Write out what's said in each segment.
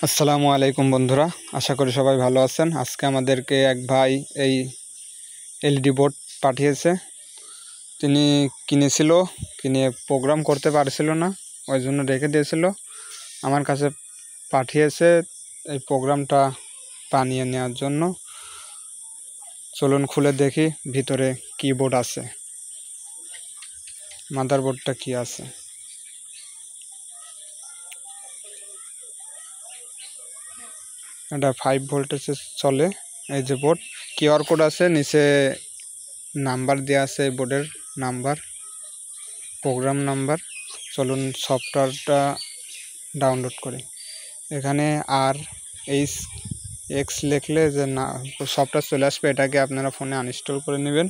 আসসালামু আলাইকুম বন্ধুরা, আশা করি সবাই ভালো আছেন। আজকে আমাদেরকে এক ভাই এই এলইডি বোর্ড পাঠিয়েছে। তিনি কিনে প্রোগ্রাম করতে পারছিল না, ওই জন্য রেখে দিয়েছিল। আমার কাছে পাঠিয়েছে এই প্রোগ্রামটা বানিয়ে নেওয়ার জন্য। চলুন খুলে দেখি ভিতরে কিবোর্ড আছে, মাদারবোর্ডটা কি আছে। এটা 5 ভোল্টেজে চলে। এই যে বোর্ড, কিউআর কোড আছে, নিচে নাম্বার দেওয়া আছে, বোর্ডের নাম্বার, প্রোগ্রাম নাম্বার। চলুন সফটওয়্যারটা ডাউনলোড করি। এখানে RHX লিখলে যে না সফটওয়্যার চলে আসবে, এটাকে আপনারা ফোনে আনইনস্টল করে নেবেন।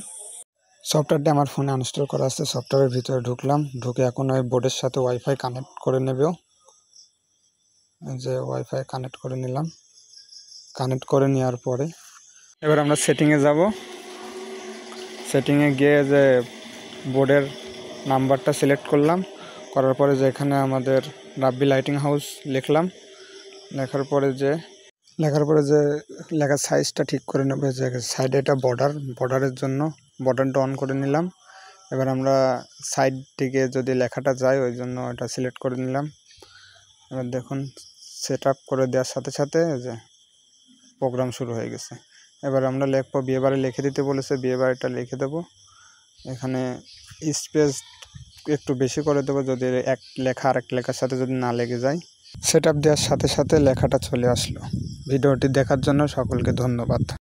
সফটওয়্যারটি আমার ফোনে আনইনস্টল করা আছে। সফটওয়্যারের ভিতরে ঢুকলাম, ঢুকে এখন ওই বোর্ডের সাথে ওয়াইফাই কানেক্ট করে নেব। যে ওয়াইফাই কানেক্ট করে নিলাম। কানেক্ট করে নেওয়ার পরে এবার আমরা সেটিংয়ে যাব। সেটিংয়ে গিয়ে যে বোর্ডের নাম্বারটা সিলেক্ট করলাম, করার পরে যে এখানে আমাদের রাব্বি লাইটিং হাউস লিখলাম। লেখার পরে যে লেখার সাইজটা ঠিক করে নেবে। যে সাইডে এটা বর্ডারের জন্য বর্ডারটা অন করে নিলাম। এবার আমরা সাইড থেকে যদি লেখাটা যায়, ওই জন্য এটা সিলেক্ট করে নিলাম। এবার দেখুন সেট আপ করে দেওয়ার সাথে সাথে যে প্রোগ্রাম শুরু হয়ে গেছে। এবার আমরা লিখবো, বিয়েবাড়ি লিখে দিতে বলেছে, বিয়েবাড়িটা লিখে দেবো। এখানে স্পেস একটু বেশি করে দেবো, যদি এক লেখা আরেক লেখার সাথে যদি না লেগে যায়। সেট আপ দেওয়ার সাথে সাথে লেখাটা চলে আসলো। ভিডিওটি দেখার জন্য সকলকে ধন্যবাদ।